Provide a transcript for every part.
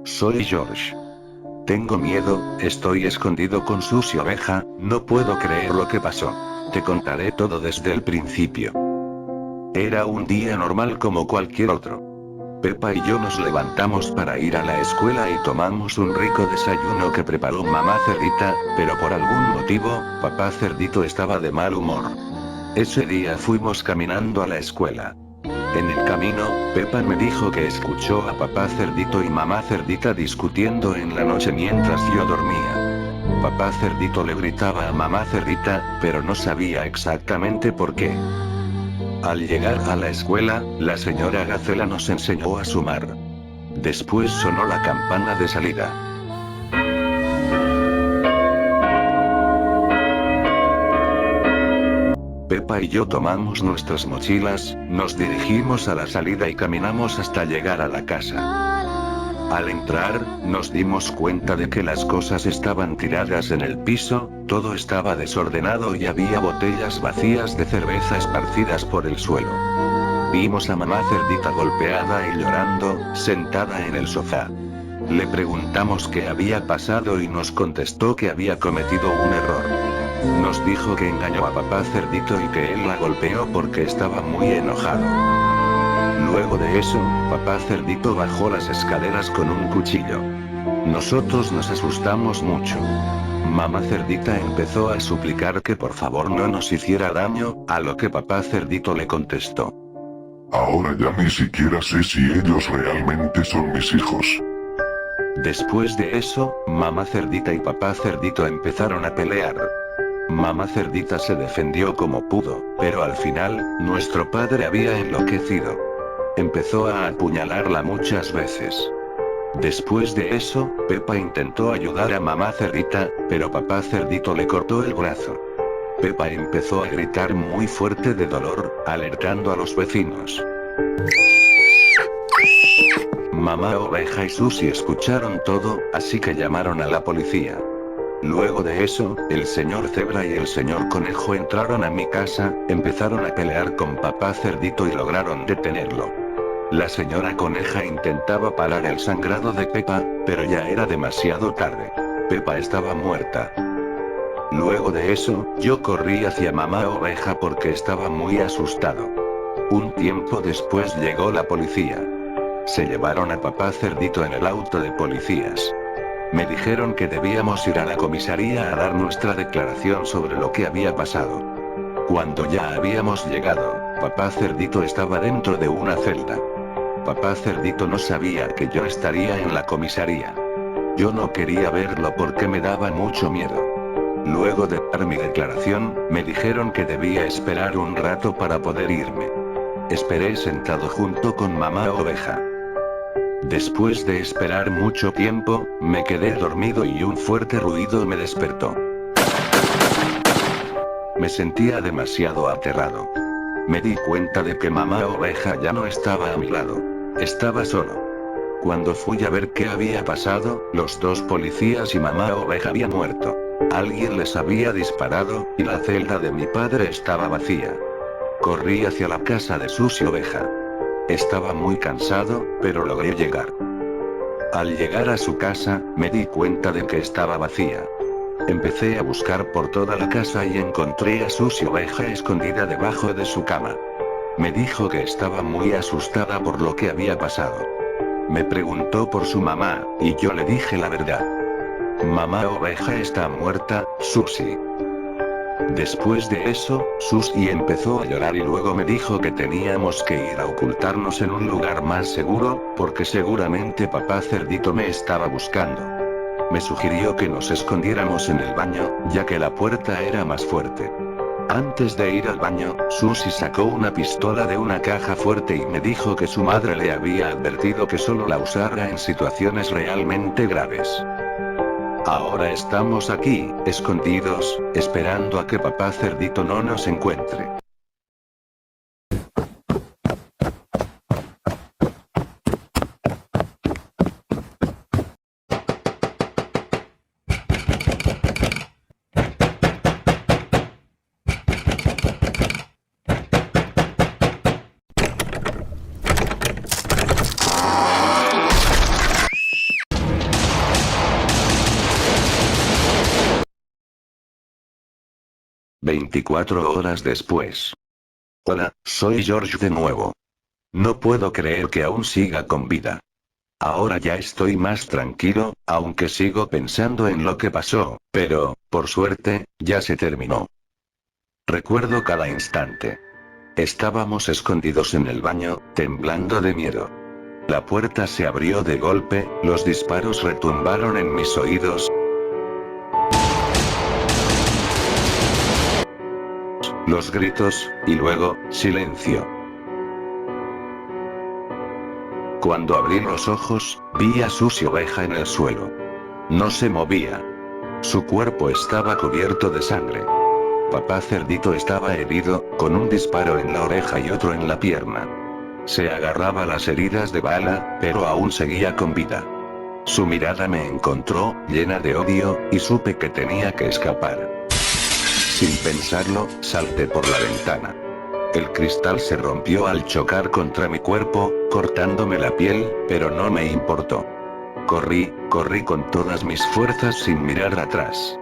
Soy George. Tengo miedo, estoy escondido con Susie Oveja, no puedo creer lo que pasó. Te contaré todo desde el principio. Era un día normal como cualquier otro. Peppa y yo nos levantamos para ir a la escuela y tomamos un rico desayuno que preparó mamá cerdita, pero por algún motivo, papá cerdito estaba de mal humor. Ese día fuimos caminando a la escuela. En el camino, Peppa me dijo que escuchó a papá cerdito y mamá cerdita discutiendo en la noche mientras yo dormía. Papá cerdito le gritaba a mamá cerdita, pero no sabía exactamente por qué. Al llegar a la escuela, la señora Gacela nos enseñó a sumar. Después sonó la campana de salida. Peppa y yo tomamos nuestras mochilas, nos dirigimos a la salida y caminamos hasta llegar a la casa. Al entrar, nos dimos cuenta de que las cosas estaban tiradas en el piso, todo estaba desordenado y había botellas vacías de cerveza esparcidas por el suelo. Vimos a mamá cerdita golpeada y llorando, sentada en el sofá. Le preguntamos qué había pasado y nos contestó que había cometido un error. Nos dijo que engañó a papá cerdito y que él la golpeó porque estaba muy enojado. Luego de eso, papá cerdito bajó las escaleras con un cuchillo. Nosotros nos asustamos mucho. Mamá cerdita empezó a suplicar que por favor no nos hiciera daño, a lo que papá cerdito le contestó: ahora ya ni siquiera sé si ellos realmente son mis hijos. Después de eso, mamá cerdita y papá cerdito empezaron a pelear. Mamá cerdita se defendió como pudo, pero al final, nuestro padre había enloquecido. Empezó a apuñalarla muchas veces. Después de eso, Peppa intentó ayudar a mamá cerdita, pero papá cerdito le cortó el brazo. Peppa empezó a gritar muy fuerte de dolor, alertando a los vecinos. Mamá Oveja y Susie escucharon todo, así que llamaron a la policía. Luego de eso, el señor Cebra y el señor Conejo entraron a mi casa, empezaron a pelear con papá cerdito y lograron detenerlo. La señora Coneja intentaba parar el sangrado de Peppa, pero ya era demasiado tarde. Peppa estaba muerta. Luego de eso, yo corrí hacia mamá Oveja porque estaba muy asustado. Un tiempo después llegó la policía. Se llevaron a papá cerdito en el auto de policías. Me dijeron que debíamos ir a la comisaría a dar nuestra declaración sobre lo que había pasado. Cuando ya habíamos llegado, papá cerdito estaba dentro de una celda. Papá cerdito no sabía que yo estaría en la comisaría. Yo no quería verlo porque me daba mucho miedo. Luego de dar mi declaración, me dijeron que debía esperar un rato para poder irme. Esperé sentado junto con mamá Oveja. Después de esperar mucho tiempo, me quedé dormido y un fuerte ruido me despertó. Me sentía demasiado aterrado. Me di cuenta de que mamá Oveja ya no estaba a mi lado. Estaba solo. Cuando fui a ver qué había pasado, los dos policías y mamá Oveja habían muerto. Alguien les había disparado, y la celda de mi padre estaba vacía. Corrí hacia la casa de Susie Oveja. Estaba muy cansado, pero logré llegar. Al llegar a su casa, me di cuenta de que estaba vacía. Empecé a buscar por toda la casa y encontré a Susie Oveja escondida debajo de su cama. Me dijo que estaba muy asustada por lo que había pasado. Me preguntó por su mamá, y yo le dije la verdad. Mamá Oveja está muerta, Susie. Después de eso, Susie empezó a llorar y luego me dijo que teníamos que ir a ocultarnos en un lugar más seguro, porque seguramente papá cerdito me estaba buscando. Me sugirió que nos escondiéramos en el baño, ya que la puerta era más fuerte. Antes de ir al baño, Susie sacó una pistola de una caja fuerte y me dijo que su madre le había advertido que solo la usara en situaciones realmente graves. Ahora estamos aquí, escondidos, esperando a que papá cerdito no nos encuentre. 24 horas después. Hola, soy George de nuevo. No puedo creer que aún siga con vida. Ahora ya estoy más tranquilo, aunque sigo pensando en lo que pasó, pero, por suerte, ya se terminó. Recuerdo cada instante. Estábamos escondidos en el baño, temblando de miedo. La puerta se abrió de golpe, los disparos retumbaron en mis oídos. Los gritos, y luego, silencio. Cuando abrí los ojos, vi a Susie Oveja en el suelo. No se movía. Su cuerpo estaba cubierto de sangre. Papá Cerdito estaba herido, con un disparo en la oreja y otro en la pierna. Se agarraba a las heridas de bala, pero aún seguía con vida. Su mirada me encontró, llena de odio, y supe que tenía que escapar. Sin pensarlo, salté por la ventana. El cristal se rompió al chocar contra mi cuerpo, cortándome la piel, pero no me importó. Corrí con todas mis fuerzas sin mirar atrás.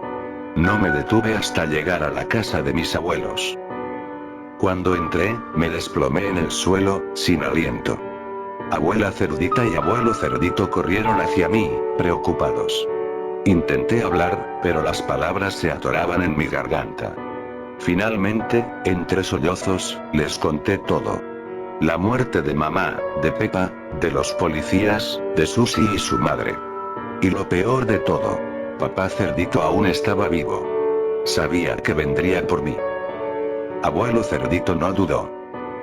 No me detuve hasta llegar a la casa de mis abuelos. Cuando entré, me desplomé en el suelo, sin aliento. Abuela Cerdita y abuelo Cerdito corrieron hacia mí, preocupados. Intenté hablar, pero las palabras se atoraban en mi garganta. Finalmente, entre sollozos, les conté todo. La muerte de mamá, de Pepa, de los policías, de Susie y su madre. Y lo peor de todo, papá Cerdito aún estaba vivo. Sabía que vendría por mí. Abuelo Cerdito no dudó.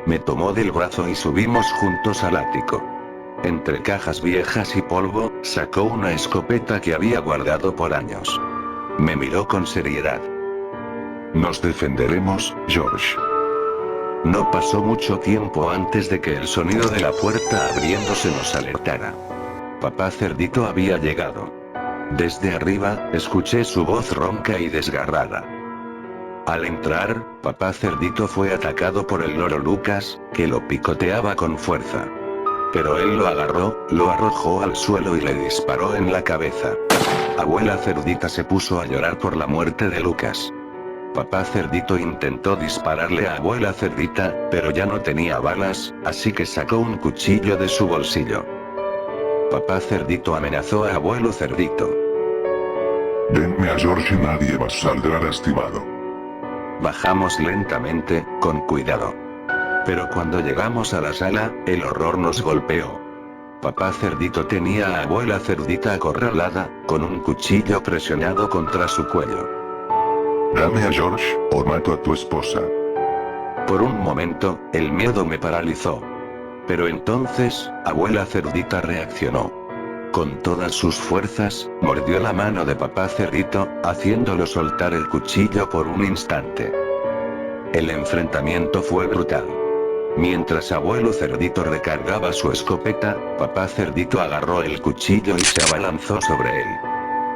Me tomó del brazo y subimos juntos al ático. Entre cajas viejas y polvo, sacó una escopeta que había guardado por años. Me miró con seriedad. Nos defenderemos, George. No pasó mucho tiempo antes de que el sonido de la puerta abriéndose nos alertara. Papá Cerdito había llegado. Desde arriba, escuché su voz ronca y desgarrada. Al entrar, papá Cerdito fue atacado por el loro Lucas, que lo picoteaba con fuerza. Pero él lo agarró, lo arrojó al suelo y le disparó en la cabeza. Abuela Cerdita se puso a llorar por la muerte de Lucas. Papá Cerdito intentó dispararle a abuela Cerdita, pero ya no tenía balas, así que sacó un cuchillo de su bolsillo. Papá Cerdito amenazó a abuelo Cerdito. Denme a George y nadie más saldrá lastimado. Bajamos lentamente, con cuidado. Pero cuando llegamos a la sala, el horror nos golpeó. Papá Cerdito tenía a abuela Cerdita acorralada, con un cuchillo presionado contra su cuello. Dame a George, o mato a tu esposa. Por un momento, el miedo me paralizó. Pero entonces, abuela Cerdita reaccionó. Con todas sus fuerzas, mordió la mano de papá Cerdito, haciéndolo soltar el cuchillo por un instante. El enfrentamiento fue brutal. Mientras abuelo Cerdito recargaba su escopeta, papá Cerdito agarró el cuchillo y se abalanzó sobre él.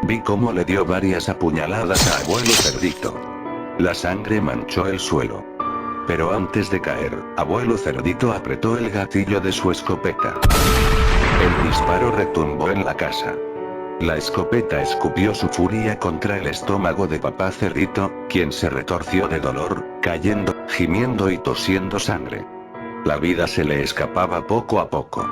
Vi cómo le dio varias apuñaladas a abuelo Cerdito. La sangre manchó el suelo. Pero antes de caer, abuelo Cerdito apretó el gatillo de su escopeta. El disparo retumbó en la casa. La escopeta escupió su furia contra el estómago de papá Cerdito, quien se retorció de dolor, cayendo, gimiendo y tosiendo sangre. La vida se le escapaba poco a poco.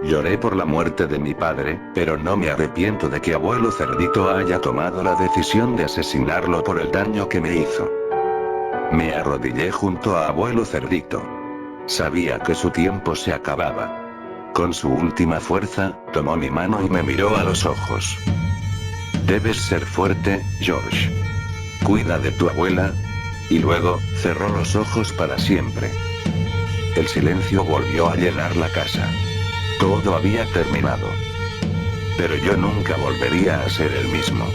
Lloré por la muerte de mi padre, pero no me arrepiento de que abuelo Cerdito haya tomado la decisión de asesinarlo por el daño que me hizo. Me arrodillé junto a abuelo Cerdito. Sabía que su tiempo se acababa. Con su última fuerza, tomó mi mano y me miró a los ojos. Debes ser fuerte, George. Cuida de tu abuela. Y luego, cerró los ojos para siempre. El silencio volvió a llenar la casa. Todo había terminado. Pero yo nunca volvería a ser el mismo.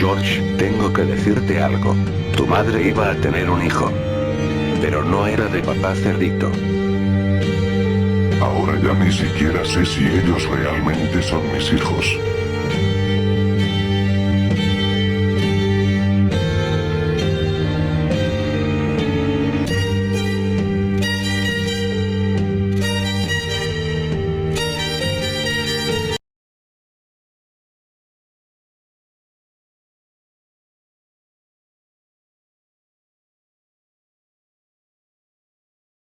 George, tengo que decirte algo. Tu madre iba a tener un hijo. Pero no era de papá Cerdito. Ahora ya ni siquiera sé si ellos realmente son mis hijos.